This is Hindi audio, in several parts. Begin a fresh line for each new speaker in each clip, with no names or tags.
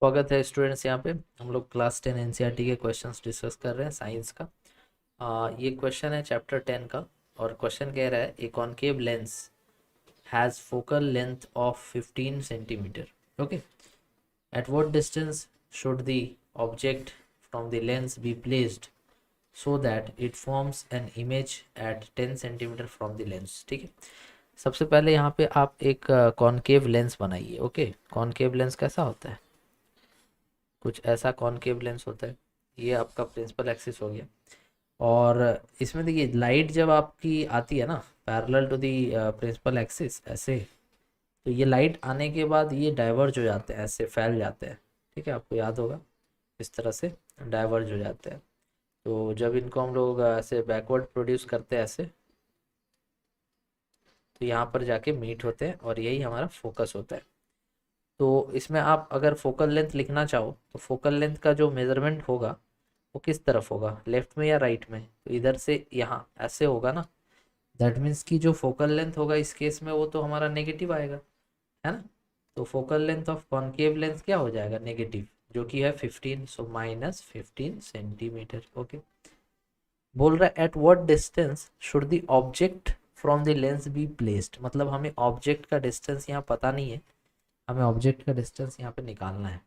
स्वागत है स्टूडेंट्स। यहाँ पे हम लोग क्लास 10 एनसीईआरटी के क्वेश्चंस डिस्कस कर रहे हैं साइंस का। ये क्वेश्चन है चैप्टर 10 का और क्वेश्चन कह रहा है ए concave lens has focal length of 15 centimetre. Okay, at what distance should the object from the lens be placed so that it forms an image at 10 centimetre from the lens. ठीक है, सबसे पहले यहाँ पे आप एक कॉनकेव लेंस बनाइए। ओके, कॉनकेव लेंस कैसा होता है? कुछ ऐसा कॉनकेव लेंस होता है। ये आपका प्रिंसिपल एक्सिस हो गया और इसमें देखिए लाइट जब आपकी आती है ना parallel to the principal axis ऐसे, तो ये लाइट आने के बाद ये डाइवर्ज हो जाते हैं, ऐसे फैल जाते हैं। ठीक है, आपको याद होगा इस तरह से डाइवर्ज हो जाते हैं। तो जब इनको हम लोग ऐसे बैकवर्ड प्रोड्यूस करते हैं ऐसे, तो यहाँ पर जाके मीट होते हैं और यही हमारा फोकस होता है। तो इसमें आप अगर फोकल लेंथ लिखना चाहो तो फोकल लेंथ का जो मेजरमेंट होगा वो किस तरफ होगा, लेफ्ट में या राइट में? तो इधर से यहाँ ऐसे होगा ना। दैट मीन्स कि जो फोकल लेंथ होगा इस केस में वो तो हमारा नेगेटिव आएगा, है ना। तो focal length of concave length क्या हो जाएगा? नेगेटिव, जो कि है 15, सो -15 सेंटीमीटर। ओके, बोल रहा है at what distance should the object from the lens be placed. मतलब हमें ऑब्जेक्ट का डिस्टेंस यहाँ पता नहीं है, हमें ऑब्जेक्ट का डिस्टेंस यहाँ पे निकालना है।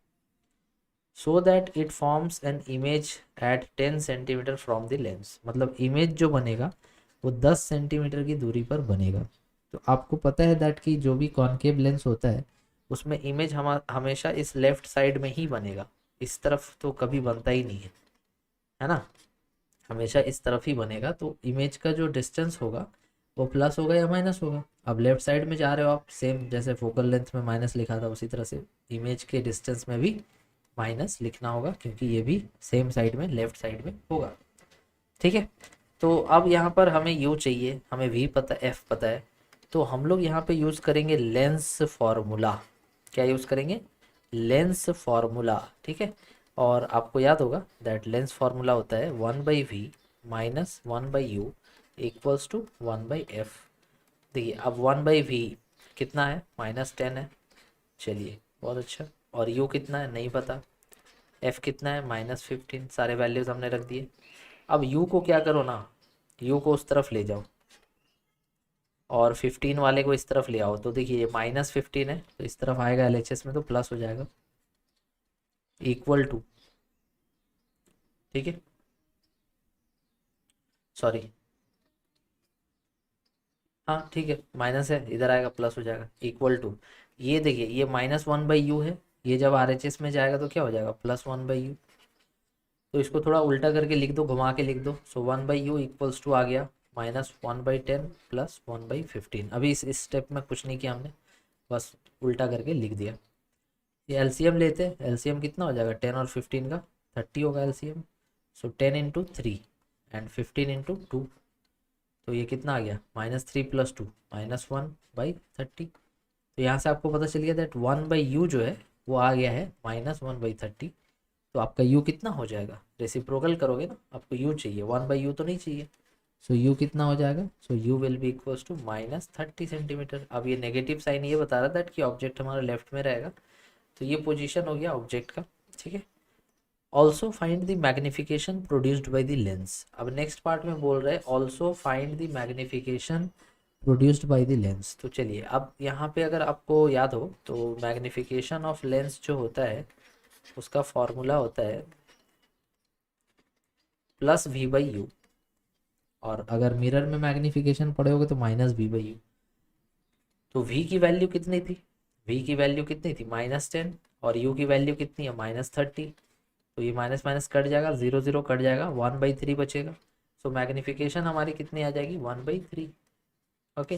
So that it forms an image at 10 centimetre from the lens. मतलब इमेज जो बनेगा वो 10 सेंटीमीटर की दूरी पर बनेगा। तो आपको पता है दैट कि जो भी कॉनकेव लेंस होता है उसमें इमेज हमेशा इस लेफ्ट साइड में ही बनेगा, इस तरफ तो कभी बनता ही नहीं है ना। हमेशा इस तरफ ही बनेगा। तो इमेज का जो डिस्टेंस होगा वो प्लस होगा या माइनस होगा? अब लेफ्ट साइड में जा रहे हो आप, सेम जैसे फोकल लेंथ में माइनस लिखा था उसी तरह से इमेज के डिस्टेंस में भी माइनस लिखना होगा, क्योंकि ये भी सेम साइड में लेफ्ट साइड में होगा। ठीक है, तो अब यहाँ पर हमें यू चाहिए, हमें वी पता, एफ पता है, तो हम लोग यहाँ पे यूज़ करेंगे लेंस फार्मूला। क्या यूज़ करेंगे? Lens formula. ठीक है, और आपको याद होगा दैट लेंस फार्मूला होता है 1/v minus 1/u equals to 1/f। देखिए अब 1/v कितना है? -10 है। चलिए बहुत अच्छा। और u कितना है? नहीं पता। f कितना है? -15। सारे वैल्यूज हमने रख दिए। अब u को क्या करो ना, u को उस तरफ ले जाओ और 15 वाले को इस तरफ ले आओ। तो देखिए ये -15 है तो इस तरफ आएगा LHS में तो प्लस हो जाएगा, इक्वल टू। ठीक है, सॉरी, हाँ ठीक है, माइनस है इधर आएगा प्लस हो जाएगा, इक्वल टू। ये देखिए ये -1/u है, ये जब RHS में जाएगा तो क्या हो जाएगा? +1/u। तो इसको थोड़ा उल्टा करके लिख दो, घुमा के लिख दो। सो 1/u इक्वल्स टू आ गया -1/10 प्लस 1/15। अभी इस स्टेप में कुछ नहीं किया हमने, बस उल्टा करके लिख दिया। ये एलसीएम लेते हैं, एलसीएम कितना हो जाएगा 10 और 15 का? 30 होगा LCM. So 10 into 3 and 15 into 2, तो ये कितना आ गया? -3 + 2 -1/30। तो यहाँ से आपको पता चल गया दैट 1/u जो है वो आ गया है -1/30। तो आपका u कितना हो जाएगा? रेसिप्रोकल करोगे ना, आपको u चाहिए, 1/u तो नहीं चाहिए। सो u कितना हो जाएगा? So u will be equals to -30 centimetre. अब ये नेगेटिव साइन ये बता रहा था कि ऑब्जेक्ट हमारा लेफ्ट में रहेगा, तो ये पोजीशन हो गया ऑब्जेक्ट का। ठीक है, also find the magnification produced by the lens. अब नेक्स्ट पार्ट में बोल रहे हैं also find the magnification produced by the lens. तो चलिए अब यहाँ पे अगर आपको याद हो तो मैग्निफिकेशन ऑफ लेंस जो होता है उसका फॉर्मूला होता है +v/u, और अगर मिरर में मैग्निफिकेशन पढ़े होगे तो -v/u। तो v की वैल्यू कितनी थी? v की वैल्यू कितनी थी? -10, और u की वैल्यू कितनी है? -30। तो ये माइनस माइनस कट जाएगा, 0 0 कट जाएगा, 1/3 बचेगा। सो मैग्निफिकेशन हमारी कितनी आ जाएगी? 1/3। ओके,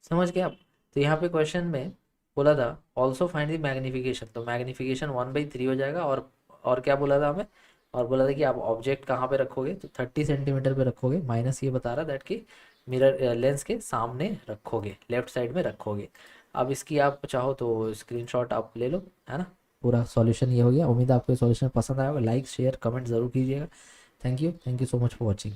समझ गए आप? तो यहाँ पे क्वेश्चन में बोला था ऑल्सो फाइंड द मैग्निफिकेशन, तो मैग्निफिकेशन 1/3 हो जाएगा। और क्या बोला था हमें? और बोला था कि आप ऑब्जेक्ट कहाँ पे रखोगे? तो 30 सेंटीमीटर पे रखोगे, माइनस ये बता रहा दैट कि मिरर लेंस के सामने रखोगे, लेफ्ट साइड में रखोगे। अब इसकी आप चाहो तो स्क्रीनशॉट आप ले लो, है ना। पूरा सॉल्यूशन ये हो गया। उम्मीद है आपको ये सॉल्यूशन पसंद आया होगा। लाइक शेयर कमेंट ज़रूर कीजिएगा। Thank you so much for watching.